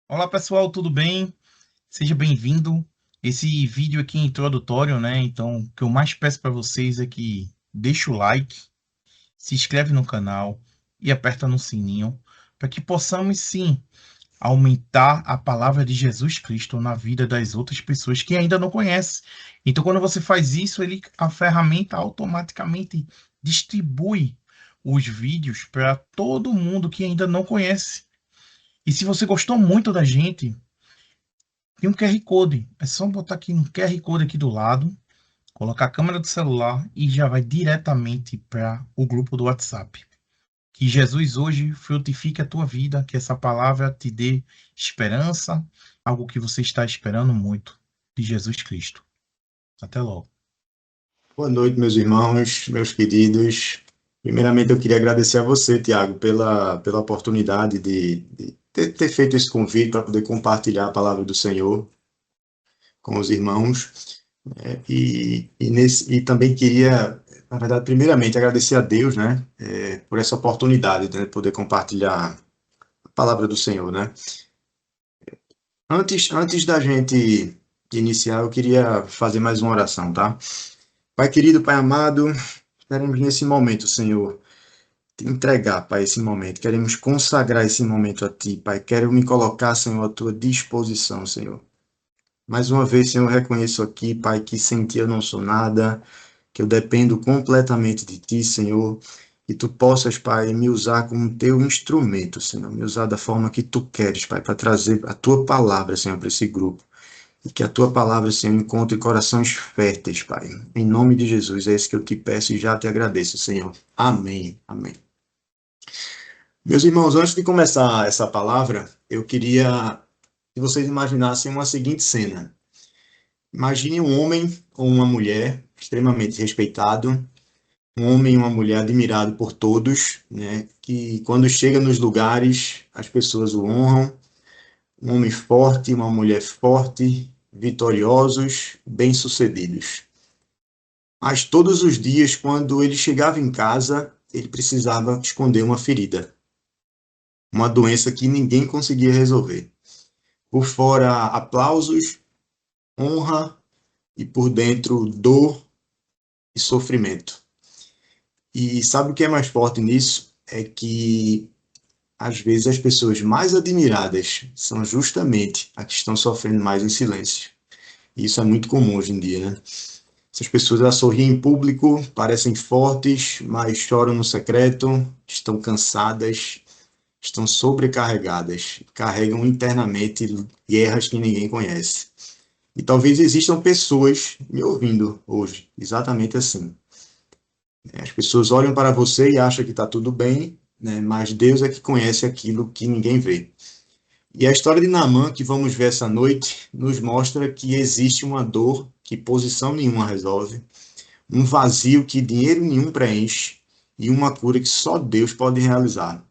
Olá pessoal, tudo bem? Seja bem-vindo. Esse vídeo aqui é introdutório, né? Então, o que eu mais peço para vocês é que deixe o like, se inscreve no canal e aperta no sininho para que possamos sim aumentar a palavra de Jesus Cristo na vida das outras pessoas que ainda não conhecem. Então, quando você faz isso, a ferramenta automaticamente distribui os vídeos para todo mundo que ainda não conhece. E se você gostou muito da gente, tem um QR Code. É só botar aqui no QR Code aqui do lado, colocar a câmera do celular e já vai diretamente para o grupo do WhatsApp. Que Jesus hoje frutifique a tua vida, que essa palavra te dê esperança, algo que você está esperando muito de Jesus Cristo. Até logo. Boa noite, meus irmãos, meus queridos. Primeiramente, eu queria agradecer a você, Tiago, pela oportunidade de ter feito esse convite para poder compartilhar a palavra do Senhor com os irmãos. E também queria, na verdade, primeiramente, agradecer a Deus, né, por essa oportunidade de poder compartilhar a palavra do Senhor, né. Antes da gente iniciar, eu queria fazer mais uma oração, tá? Pai querido, Pai amado, queremos nesse momento, Senhor, te entregar, Pai, esse momento. Queremos consagrar esse momento a Ti, Pai. Quero me colocar, Senhor, à Tua disposição, Senhor. Mais uma vez, Senhor, eu reconheço aqui, Pai, que sem Ti eu não sou nada, que eu dependo completamente de Ti, Senhor. E Tu possas, Pai, me usar como Teu instrumento, Senhor. Me usar da forma que Tu queres, Pai, para trazer a Tua palavra, Senhor, para esse grupo. E que a Tua palavra, Senhor, encontre corações férteis, Pai. Em nome de Jesus, é isso que eu te peço e já te agradeço, Senhor. Amém. Amém. Meus irmãos, antes de começar essa palavra, eu queria que vocês imaginassem uma seguinte cena. Imagine um homem ou uma mulher extremamente respeitado, um homem e uma mulher admirado por todos, né? Que quando chega nos lugares, as pessoas o honram. Um homem forte, uma mulher forte, vitoriosos, bem-sucedidos. Mas todos os dias, quando ele chegava em casa, ele precisava esconder uma ferida, uma doença que ninguém conseguia resolver. Por fora, aplausos, honra e por dentro, dor e sofrimento. E sabe o que é mais forte nisso? É que às vezes as pessoas mais admiradas são justamente as que estão sofrendo mais em silêncio. E isso é muito comum hoje em dia, né? Essas pessoas elas sorriem em público, parecem fortes, mas choram no secreto, estão cansadas, estão sobrecarregadas, carregam internamente guerras que ninguém conhece. E talvez existam pessoas me ouvindo hoje, exatamente assim. As pessoas olham para você e acham que está tudo bem, né? Mas Deus é que conhece aquilo que ninguém vê. E a história de Naamã, que vamos ver essa noite, nos mostra que existe uma dor que posição nenhuma resolve, um vazio que dinheiro nenhum preenche e uma cura que só Deus pode realizar.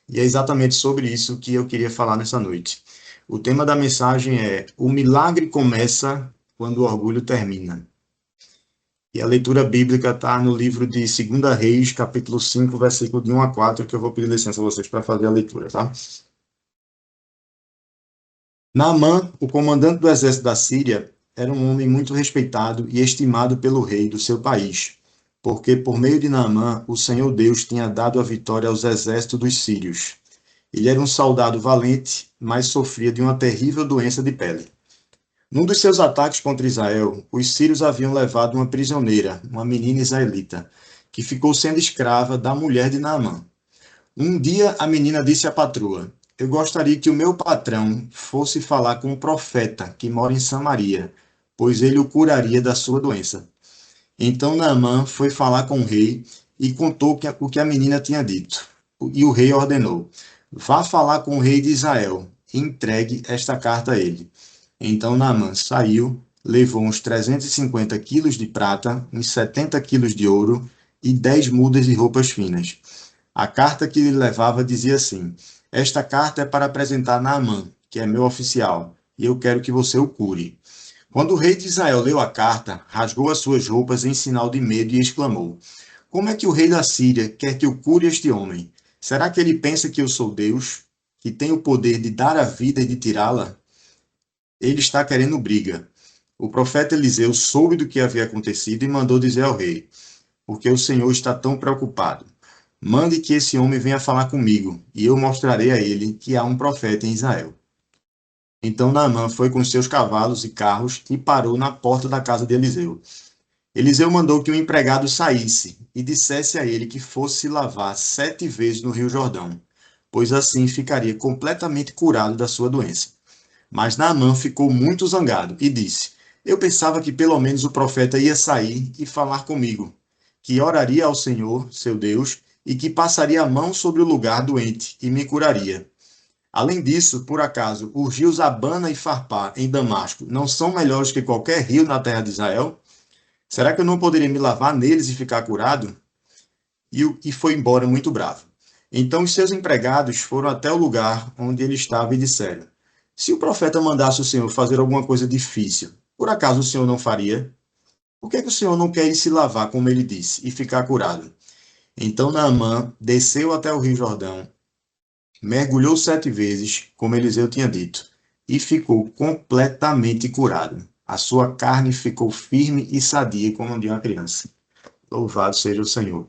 E é exatamente sobre isso que eu queria falar nessa noite. O tema da mensagem é: o milagre começa quando o orgulho termina. E a leitura bíblica está no livro de 2 Reis, capítulo 5, versículo de 1 a 4, que eu vou pedir licença a vocês para fazer a leitura, tá? Naamã, o comandante do exército da Síria, era um homem muito respeitado e estimado pelo rei do seu país, porque por meio de Naamã o Senhor Deus tinha dado a vitória aos exércitos dos sírios. Ele era um soldado valente, mas sofria de uma terrível doença de pele. Num dos seus ataques contra Israel, os sírios haviam levado uma prisioneira, uma menina israelita, que ficou sendo escrava da mulher de Naamã. Um dia a menina disse à patroa: Eu gostaria que o meu patrão fosse falar com o profeta que mora em Samaria, pois ele o curaria da sua doença. Então Naamã foi falar com o rei e contou o que a menina tinha dito. E o rei ordenou: Vá falar com o rei de Israel e entregue esta carta a ele. Então Naamã saiu, levou uns 350 quilos de prata, uns 70 quilos de ouro e 10 mudas de roupas finas. A carta que ele levava dizia assim: Esta carta é para apresentar a Naamã, que é meu oficial, e eu quero que você o cure. Quando o rei de Israel leu a carta, rasgou as suas roupas em sinal de medo e exclamou: Como é que o rei da Síria quer que eu cure este homem? Será que ele pensa que eu sou Deus, que tem o poder de dar a vida e de tirá-la, ele está querendo briga. O profeta Eliseu soube do que havia acontecido e mandou dizer ao rei: porque o Senhor está tão preocupado. Mande que esse homem venha falar comigo, e eu mostrarei a ele que há um profeta em Israel. Então Naamã foi com seus cavalos e carros e parou na porta da casa de Eliseu. Eliseu mandou que o empregado saísse e dissesse a ele que fosse se lavar 7 vezes no Rio Jordão, pois assim ficaria completamente curado da sua doença. Mas Naamã ficou muito zangado e disse: eu pensava que pelo menos o profeta ia sair e falar comigo, que oraria ao Senhor, seu Deus, e que passaria a mão sobre o lugar doente e me curaria. Além disso, por acaso, os rios Abana e Farpar, em Damasco, não são melhores que qualquer rio na terra de Israel? Será que eu não poderia me lavar neles e ficar curado? E foi embora muito bravo. Então os seus empregados foram até o lugar onde ele estava e disseram: se o profeta mandasse o Senhor fazer alguma coisa difícil, por acaso o Senhor não faria? Por que o Senhor não quer ir se lavar, como ele disse, e ficar curado? Então Naamã desceu até o rio Jordão, mergulhou 7 vezes, como Eliseu tinha dito, e ficou completamente curado. A sua carne ficou firme e sadia como a de uma criança. Louvado seja o Senhor.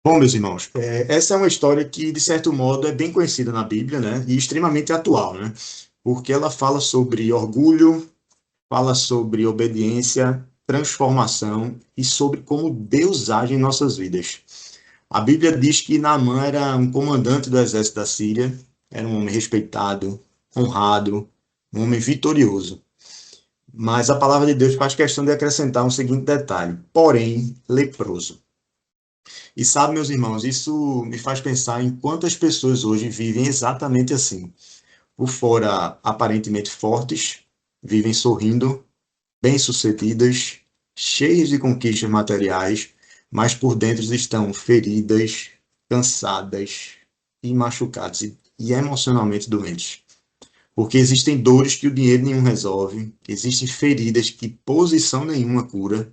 Bom, meus irmãos, essa é uma história que, de certo modo, é bem conhecida na Bíblia, né? E extremamente atual, né? Porque ela fala sobre orgulho, fala sobre obediência, transformação e sobre como Deus age em nossas vidas. A Bíblia diz que Naamã era um comandante do exército da Síria, era um homem respeitado, honrado, um homem vitorioso. Mas a palavra de Deus faz questão de acrescentar um seguinte detalhe: porém, leproso. E sabe, meus irmãos, isso me faz pensar em quantas pessoas hoje vivem exatamente assim. Por fora, aparentemente fortes, vivem sorrindo, bem-sucedidas, cheias de conquistas materiais, mas por dentro estão feridas, cansadas e machucadas e emocionalmente doentes. Porque existem dores que o dinheiro nenhum resolve, existem feridas que posição nenhuma cura,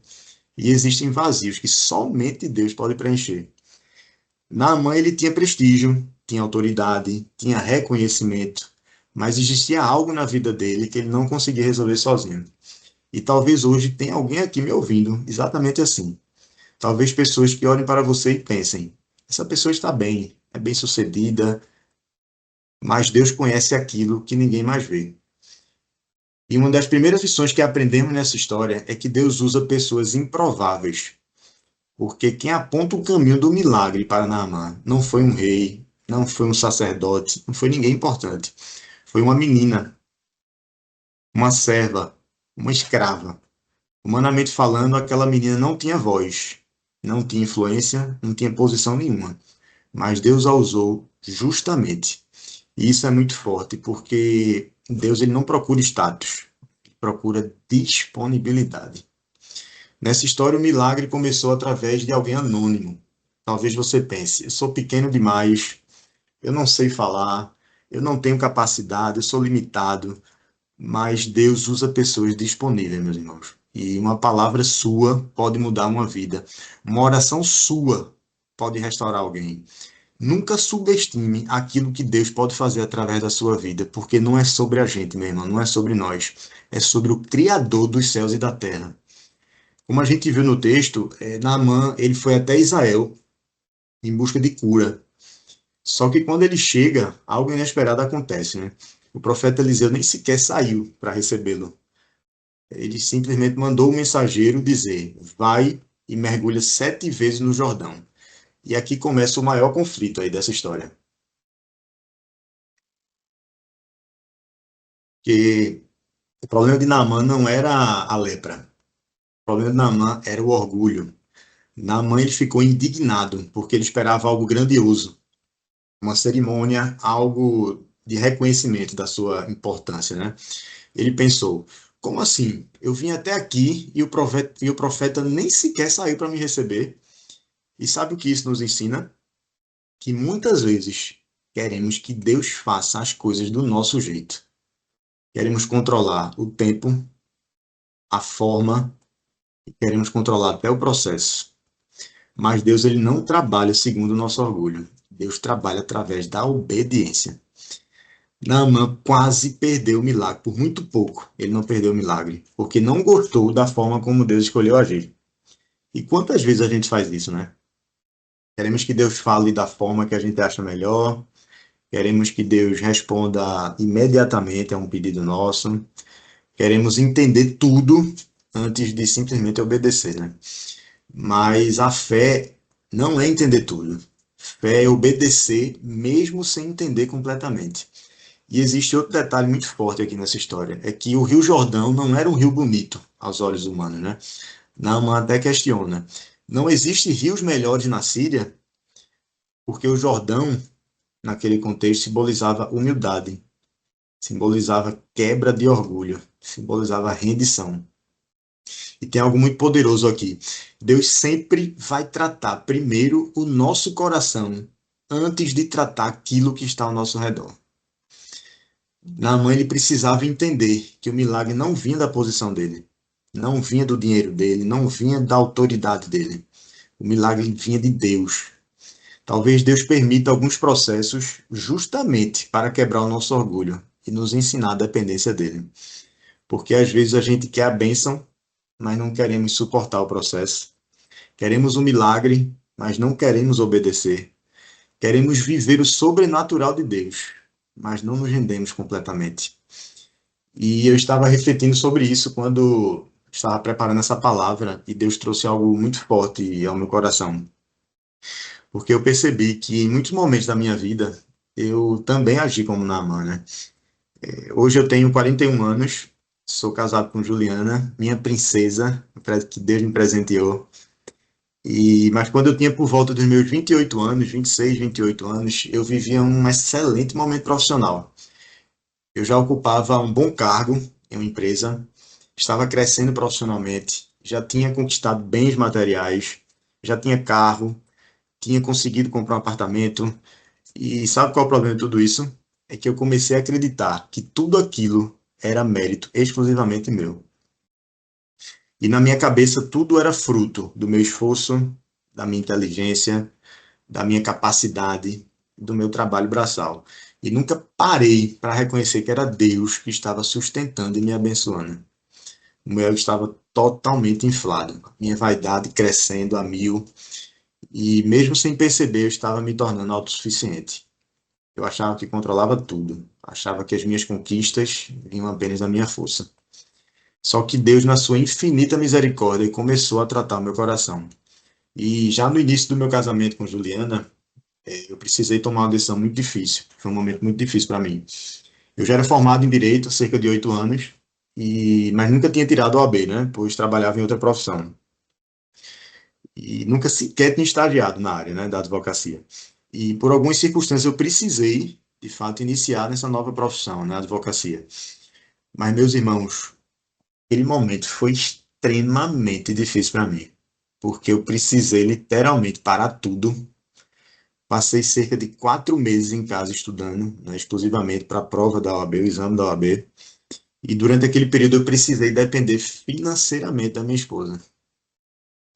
e existem vazios que somente Deus pode preencher. Naamã ele tinha prestígio, tinha autoridade, tinha reconhecimento, mas existia algo na vida dele que ele não conseguia resolver sozinho. E talvez hoje tenha alguém aqui me ouvindo exatamente assim. Talvez pessoas que olhem para você e pensem: essa pessoa está bem, é bem-sucedida, mas Deus conhece aquilo que ninguém mais vê. E uma das primeiras lições que aprendemos nessa história é que Deus usa pessoas improváveis. Porque quem aponta o caminho do milagre para Naamã não foi um rei, não foi um sacerdote, não foi ninguém importante. Foi uma menina, uma serva, uma escrava. Humanamente falando, aquela menina não tinha voz, não tinha influência, não tinha posição nenhuma. Mas Deus a usou justamente. E isso é muito forte, porque Deus ele não procura status, ele procura disponibilidade. Nessa história, o milagre começou através de alguém anônimo. Talvez você pense: eu sou pequeno demais, eu não sei falar, eu não tenho capacidade, eu sou limitado. Mas Deus usa pessoas disponíveis, meus irmãos. E uma palavra sua pode mudar uma vida. Uma oração sua pode restaurar alguém. Nunca subestime aquilo que Deus pode fazer através da sua vida, porque não é sobre a gente, meu irmão, não é sobre nós. É sobre o Criador dos céus e da terra. Como a gente viu no texto, Naamã ele foi até Israel em busca de cura. Só que quando ele chega, algo inesperado acontece, né? O profeta Eliseu nem sequer saiu para recebê-lo. Ele simplesmente mandou o mensageiro dizer: vai e mergulha 7 vezes no Jordão. E aqui começa o maior conflito aí dessa história. Que o problema de Naamã não era a lepra. O problema de Naamã era o orgulho. Naamã ele ficou indignado porque ele esperava algo grandioso, uma cerimônia, algo de reconhecimento da sua importância, né? Ele pensou: como assim? Eu vim até aqui e o profeta nem sequer saiu para me receber. E sabe o que isso nos ensina? Que muitas vezes queremos que Deus faça as coisas do nosso jeito. Queremos controlar o tempo, a forma, e queremos controlar até o processo. Mas Deus ele não trabalha segundo o nosso orgulho. Deus trabalha através da obediência. Naamã quase perdeu o milagre, por muito pouco ele não perdeu o milagre, porque não gostou da forma como Deus escolheu agir. E quantas vezes a gente faz isso, né? Queremos que Deus fale da forma que a gente acha melhor, queremos que Deus responda imediatamente a um pedido nosso, queremos entender tudo antes de simplesmente obedecer, né? Mas a fé não é entender tudo. Fé é obedecer mesmo sem entender completamente. E existe outro detalhe muito forte aqui nessa história, é que o Rio Jordão não era um rio bonito aos olhos humanos, né? Naaman até questiona. Não existe rios melhores na Síria, porque o Jordão, naquele contexto, simbolizava humildade, simbolizava quebra de orgulho, simbolizava rendição. E tem algo muito poderoso aqui. Deus sempre vai tratar primeiro o nosso coração antes de tratar aquilo que está ao nosso redor. Naamã ele precisava entender que o milagre não vinha da posição dele, não vinha do dinheiro dele, não vinha da autoridade dele. O milagre vinha de Deus. Talvez Deus permita alguns processos justamente para quebrar o nosso orgulho e nos ensinar a dependência dele. Porque às vezes a gente quer a bênção, mas não queremos suportar o processo. Queremos um milagre, mas não queremos obedecer. Queremos viver o sobrenatural de Deus, mas não nos rendemos completamente. E eu estava refletindo sobre isso quando estava preparando essa palavra e Deus trouxe algo muito forte ao meu coração. Porque eu percebi que em muitos momentos da minha vida eu também agi como Naamã, né? Hoje eu tenho 41 anos, sou casado com Juliana, minha princesa, que Deus me presenteou. Mas quando eu tinha por volta dos meus 28 anos, 26, 28 anos, eu vivia um excelente momento profissional. Eu já ocupava um bom cargo em uma empresa, estava crescendo profissionalmente, já tinha conquistado bens materiais, já tinha carro, tinha conseguido comprar um apartamento. E sabe qual é o problema de tudo isso? É que eu comecei a acreditar que tudo aquilo era mérito exclusivamente meu. E na minha cabeça tudo era fruto do meu esforço, da minha inteligência, da minha capacidade, do meu trabalho braçal. E nunca parei para reconhecer que era Deus que estava sustentando e me abençoando. O meu ego estava totalmente inflado, minha vaidade crescendo a mil, e mesmo sem perceber, eu estava me tornando autossuficiente. Eu achava que controlava tudo, achava que as minhas conquistas vinham apenas da minha força. Só que Deus, na sua infinita misericórdia, começou a tratar o meu coração. E já no início do meu casamento com Juliana, eu precisei tomar uma decisão muito difícil. Foi um momento muito difícil para mim. Eu já era formado em Direito há cerca de 8 anos, mas nunca tinha tirado o OAB, né? Pois trabalhava em outra profissão. E nunca sequer tinha estagiado na área, né, da advocacia. E por algumas circunstâncias eu precisei, de fato, iniciar nessa nova profissão, na advocacia. Mas, meus irmãos, aquele momento foi extremamente difícil para mim, porque eu precisei literalmente parar tudo. Passei cerca de 4 meses em casa estudando, né, exclusivamente para a prova da OAB, o exame da OAB. E durante aquele período eu precisei depender financeiramente da minha esposa.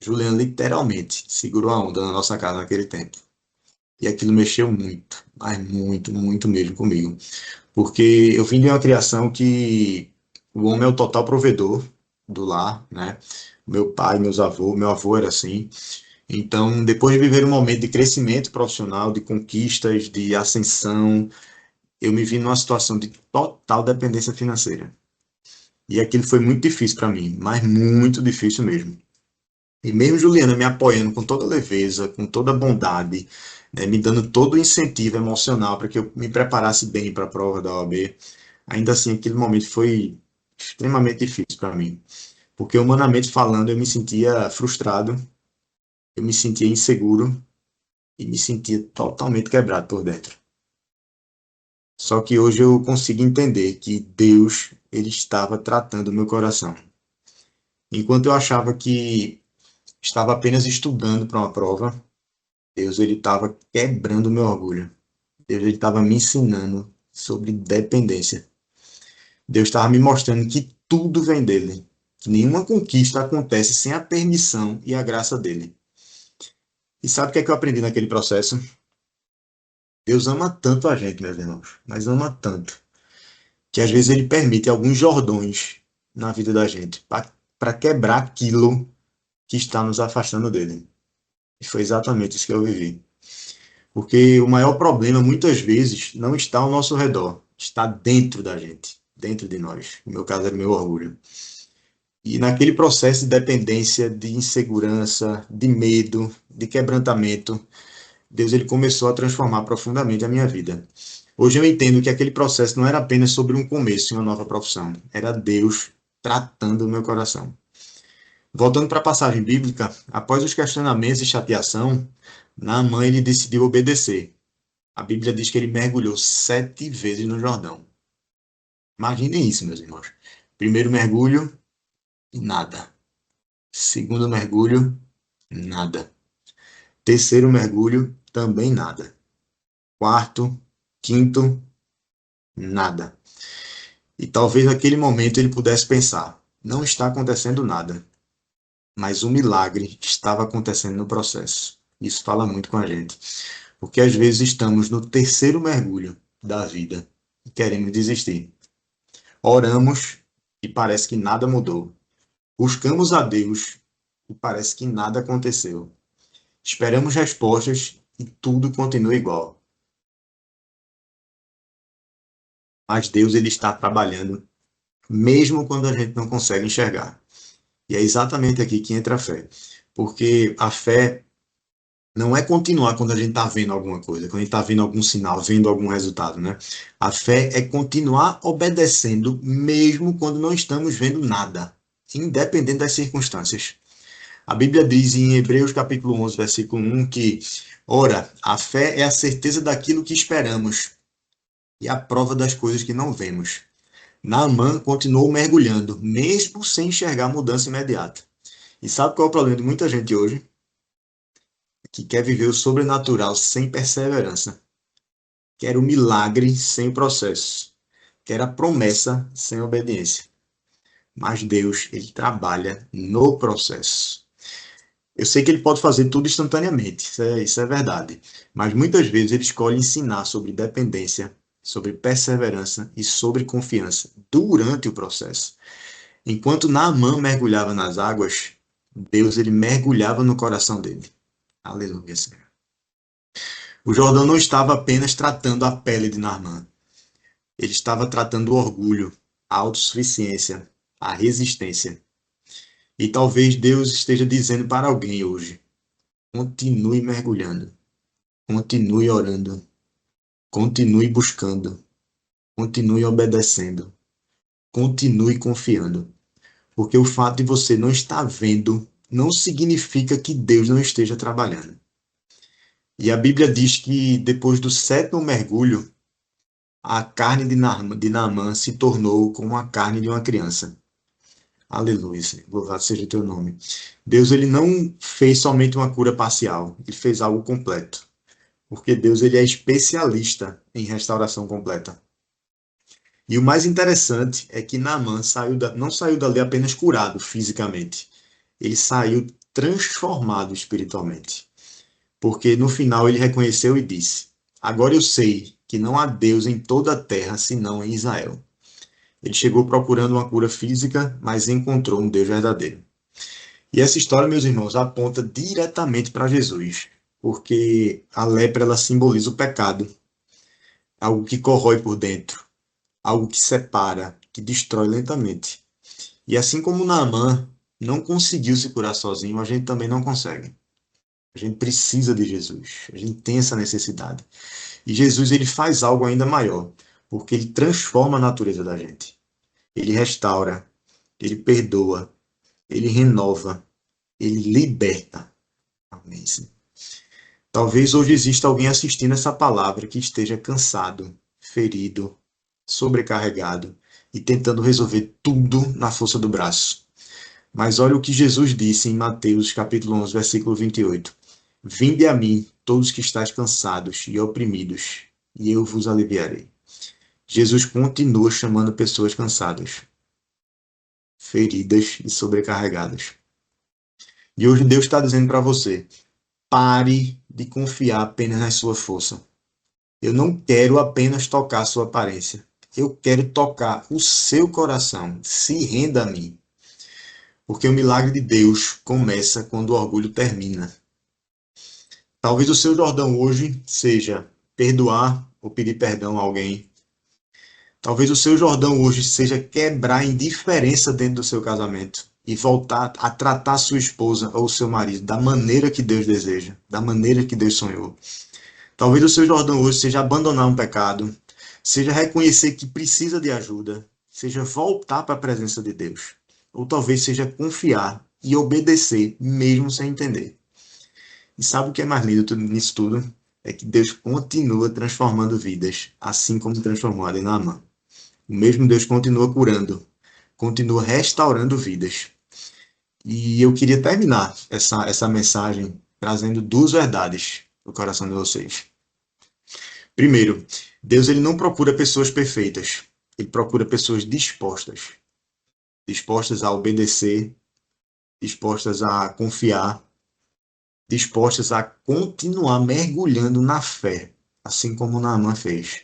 Juliana literalmente segurou a onda na nossa casa naquele tempo. E aquilo mexeu muito, mas muito, muito mesmo comigo. Porque eu vim de uma criação que o homem é o total provedor do lar, né? Meu pai, meus avôs, meu avô era assim. Então, depois de viver um momento de crescimento profissional, de conquistas, de ascensão, eu me vi numa situação de total dependência financeira. E aquilo foi muito difícil para mim, mas muito difícil mesmo. E mesmo Juliana me apoiando com toda leveza, com toda bondade, né, me dando todo o incentivo emocional para que eu me preparasse bem para a prova da OAB, ainda assim aquele momento foi extremamente difícil para mim. Porque humanamente falando, eu me sentia frustrado, eu me sentia inseguro e me sentia totalmente quebrado por dentro. Só que hoje eu consigo entender que Deus, ele estava tratando o meu coração. Enquanto eu achava que estava apenas estudando para uma prova, Deus ele estava quebrando o meu orgulho. Deus ele estava me ensinando sobre dependência. Deus estava me mostrando que tudo vem dele. Que nenhuma conquista acontece sem a permissão e a graça dele. E sabe o que é que eu aprendi naquele processo? Deus ama tanto a gente, meus irmãos, mas ama tanto, que às vezes ele permite alguns Jordões na vida da gente, para quebrar aquilo que está nos afastando dele. E foi exatamente isso que eu vivi. Porque o maior problema, muitas vezes, não está ao nosso redor, está dentro da gente, dentro de nós. No meu caso, era o meu orgulho. E naquele processo de dependência, de insegurança, de medo, de quebrantamento, Deus ele começou a transformar profundamente a minha vida. Hoje eu entendo que aquele processo não era apenas sobre um começo em uma nova profissão, era Deus tratando o meu coração. Voltando para a passagem bíblica, após os questionamentos e chateação, Naamã ele decidiu obedecer. A Bíblia diz que ele mergulhou 7 vezes no Jordão. Imaginem isso, meus irmãos. Primeiro mergulho, nada. Segundo mergulho, nada. Terceiro mergulho, também nada. Quarto, quinto, nada. E talvez naquele momento ele pudesse pensar: não está acontecendo nada, mas um milagre estava acontecendo no processo. Isso fala muito com a gente, porque às vezes estamos no terceiro mergulho da vida e queremos desistir. Oramos e parece que nada mudou. Buscamos a Deus e parece que nada aconteceu. Esperamos respostas e tudo continua igual. Mas Deus ele está trabalhando mesmo quando a gente não consegue enxergar. E é exatamente aqui que entra a fé. Porque a fé não é continuar quando a gente está vendo alguma coisa, quando a gente está vendo algum sinal, vendo algum resultado, né? A fé é continuar obedecendo mesmo quando não estamos vendo nada, independente das circunstâncias. A Bíblia diz em Hebreus capítulo 11, versículo 1 que, ora, a fé é a certeza daquilo que esperamos e a prova das coisas que não vemos. Naamã continuou mergulhando, mesmo sem enxergar mudança imediata. E sabe qual é o problema de muita gente hoje? Que quer viver o sobrenatural sem perseverança. Quer o milagre sem processo. Quer a promessa sem obediência. Mas Deus, ele trabalha no processo. Eu sei que ele pode fazer tudo instantaneamente, isso é verdade. Mas muitas vezes ele escolhe ensinar sobre dependência, sobre perseverança e sobre confiança durante o processo. Enquanto Naamã mergulhava nas águas, Deus ele mergulhava no coração dele. Aleluia, Senhor. O Jordão não estava apenas tratando a pele de Naamã. Ele estava tratando o orgulho, a autossuficiência, a resistência. E talvez Deus esteja dizendo para alguém hoje: continue mergulhando, continue orando, continue buscando, continue obedecendo, continue confiando. Porque o fato de você não estar vendo não significa que Deus não esteja trabalhando. E a Bíblia diz que depois do sétimo mergulho, a carne de Naamã se tornou como a carne de uma criança. Aleluia, Senhor. Louvado seja o teu nome. Deus ele não fez somente uma cura parcial, ele fez algo completo. Porque Deus ele é especialista em restauração completa. E o mais interessante é que Naamã não saiu dali apenas curado fisicamente. Ele saiu transformado espiritualmente. Porque no final ele reconheceu e disse: agora eu sei que não há Deus em toda a terra senão em Israel. Ele chegou procurando uma cura física, mas encontrou um Deus verdadeiro. E essa história, meus irmãos, aponta diretamente para Jesus, porque a lepra ela simboliza o pecado, algo que corrói por dentro, algo que separa, que destrói lentamente. E assim como Naamã não conseguiu se curar sozinho, a gente também não consegue. A gente precisa de Jesus, a gente tem essa necessidade. E Jesus ele faz algo ainda maior, porque ele transforma a natureza da gente. Ele restaura, ele perdoa, ele renova, ele liberta. Amém. Talvez hoje exista alguém assistindo essa palavra que esteja cansado, ferido, sobrecarregado e tentando resolver tudo na força do braço. Mas olha o que Jesus disse em Mateus capítulo 11, versículo 28. Vinde a mim, todos que estáis cansados e oprimidos, e eu vos aliviarei. Jesus continua chamando pessoas cansadas, feridas e sobrecarregadas. E hoje Deus está dizendo para você: pare de confiar apenas na sua força. Eu não quero apenas tocar a sua aparência. Eu quero tocar o seu coração. Se renda a mim. Porque o milagre de Deus começa quando o orgulho termina. Talvez o seu Jordão hoje seja perdoar ou pedir perdão a alguém. Talvez o seu Jordão hoje seja quebrar a indiferença dentro do seu casamento e voltar a tratar sua esposa ou seu marido da maneira que Deus deseja, da maneira que Deus sonhou. Talvez o seu Jordão hoje seja abandonar um pecado, seja reconhecer que precisa de ajuda, seja voltar para a presença de Deus. Ou talvez seja confiar e obedecer mesmo sem entender. E sabe o que é mais lindo nisso tudo? É que Deus continua transformando vidas, assim como transformou ali Naamã. O mesmo Deus continua curando, continua restaurando vidas. E eu queria terminar essa mensagem trazendo duas verdades no coração de vocês. Primeiro, Deus ele não procura pessoas perfeitas, ele procura pessoas dispostas, dispostas a obedecer, dispostas a confiar, dispostas a continuar mergulhando na fé, assim como Naamã fez.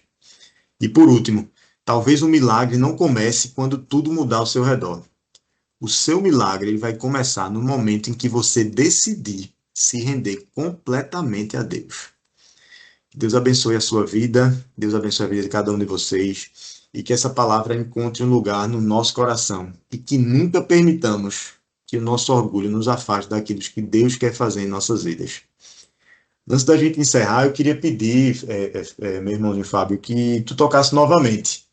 E por último, talvez o milagre não comece quando tudo mudar ao seu redor. O seu milagre ele vai começar no momento em que você decidir se render completamente a Deus. Deus abençoe a sua vida, Deus abençoe a vida de cada um de vocês e que essa palavra encontre um lugar no nosso coração e que nunca permitamos que o nosso orgulho nos afaste daquilo que Deus quer fazer em nossas vidas. Antes da gente encerrar, eu queria pedir, meu irmãozinho Fábio, que tu tocasse novamente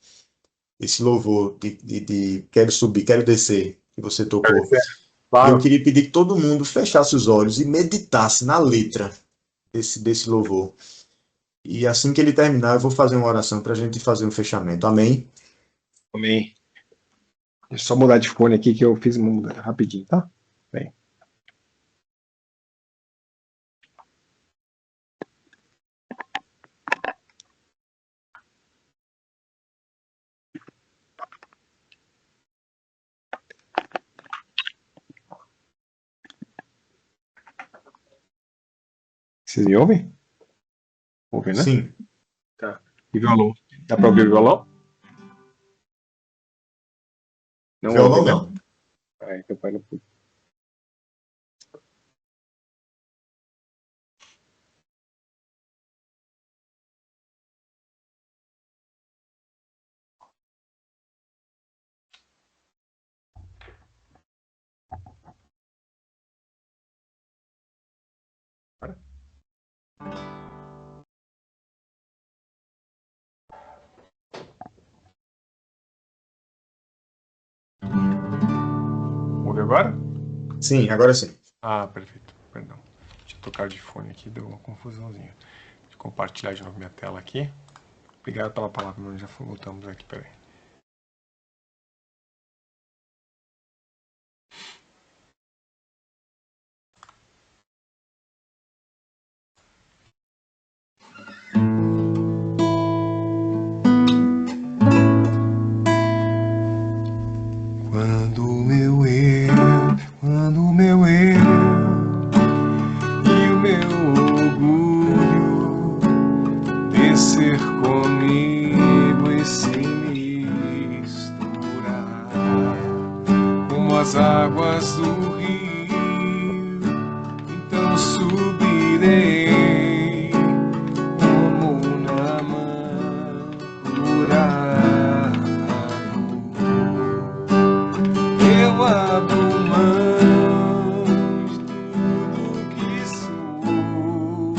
esse louvor de Quero Subir, Quero Descer, que você tocou. E eu Claro. queria pedir que todo mundo fechasse os olhos e meditasse na letra desse louvor. E assim que ele terminar, eu vou fazer uma oração para a gente fazer um fechamento. Amém? Amém. Deixa eu só mudar de fone aqui que eu fiz muda rapidinho, tá? Bem. Vocês me ouvem? Ouvem, né? Sim. Tá. E violão? Dá pra ouvir o violão? Não Violão ouve, né? não. Então vai no... Ouve agora? Sim, agora sim. Ah, perfeito. Perdão. Deixa eu tocar de fone aqui, deu uma confusãozinha. Deixa eu compartilhar de novo minha tela aqui. Obrigado pela palavra, nós já voltamos aqui, peraí. Quando o meu eu e o meu orgulho descer comigo e se misturar como as águas do rio, então subirei como Naamã curado. Eu abro mãos tudo que sou,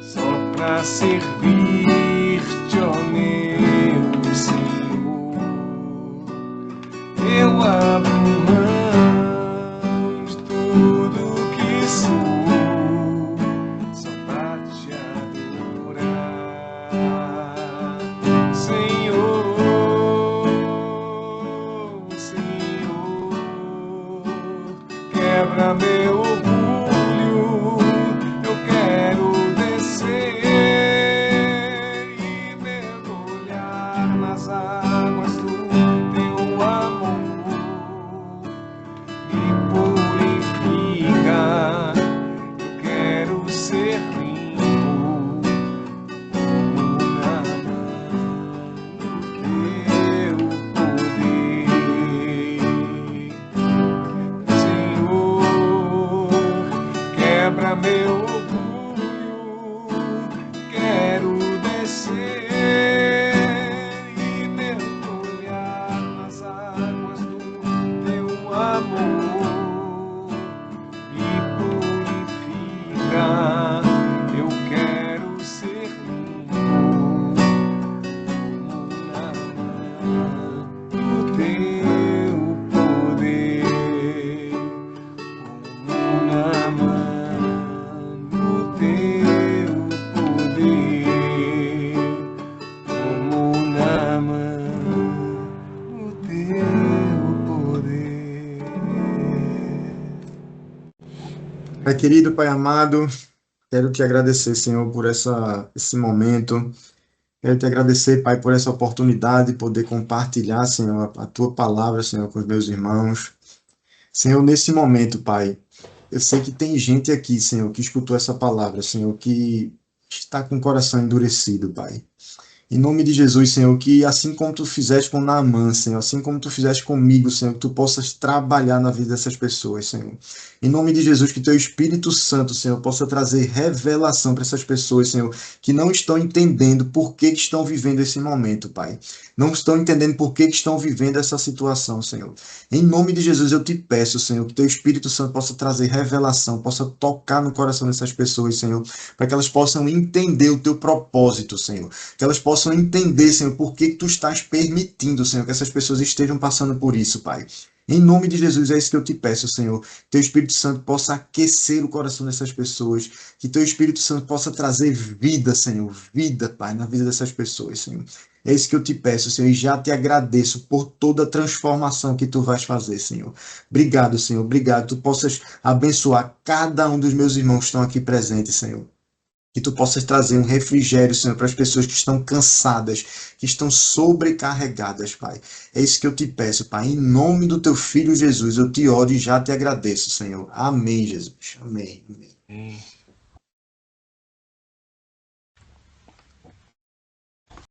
só pra servir-te, ó meu Senhor. Eu abro mãos tudo que sou, só pra te adorar, Senhor. Quebra meu orgulho, eu quero descer e mergulhar Pai querido, Pai amado, quero te agradecer, Senhor, por esse momento. Quero te agradecer, Pai, por essa oportunidade de poder compartilhar, Senhor, a tua palavra, Senhor, com os meus irmãos. Senhor, nesse momento, Pai, eu sei que tem gente aqui, Senhor, que escutou essa palavra, Senhor, que está com o coração endurecido, Pai. Em nome de Jesus, Senhor, que assim como tu fizeste com Naamã, Senhor, assim como tu fizeste comigo, Senhor, que tu possas trabalhar na vida dessas pessoas, Senhor. Em nome de Jesus, que teu Espírito Santo, Senhor, possa trazer revelação para essas pessoas, Senhor, que não estão entendendo por que estão vivendo esse momento, Pai. Não estão entendendo por que estão vivendo essa situação, Senhor. Em nome de Jesus, eu te peço, Senhor, que teu Espírito Santo possa trazer revelação, possa tocar no coração dessas pessoas, Senhor, para que elas possam entender o teu propósito, Senhor. Que elas possam entender, Senhor, por que tu estás permitindo, Senhor, que essas pessoas estejam passando por isso, Pai. Em nome de Jesus, é isso que eu te peço, Senhor. Teu Espírito Santo possa aquecer o coração dessas pessoas. Que teu Espírito Santo possa trazer vida, Senhor. Vida, Pai, na vida dessas pessoas, Senhor. É isso que eu te peço, Senhor. E já te agradeço por toda a transformação que tu vais fazer, Senhor. Obrigado, Senhor. Obrigado. Tu possas abençoar cada um dos meus irmãos que estão aqui presentes, Senhor. Que tu possas trazer um refrigério, Senhor, para as pessoas que estão cansadas, que estão sobrecarregadas, Pai. É isso que eu te peço, Pai. Em nome do teu Filho Jesus, eu te oro e já te agradeço, Senhor. Amém, Jesus. Amém. Amém.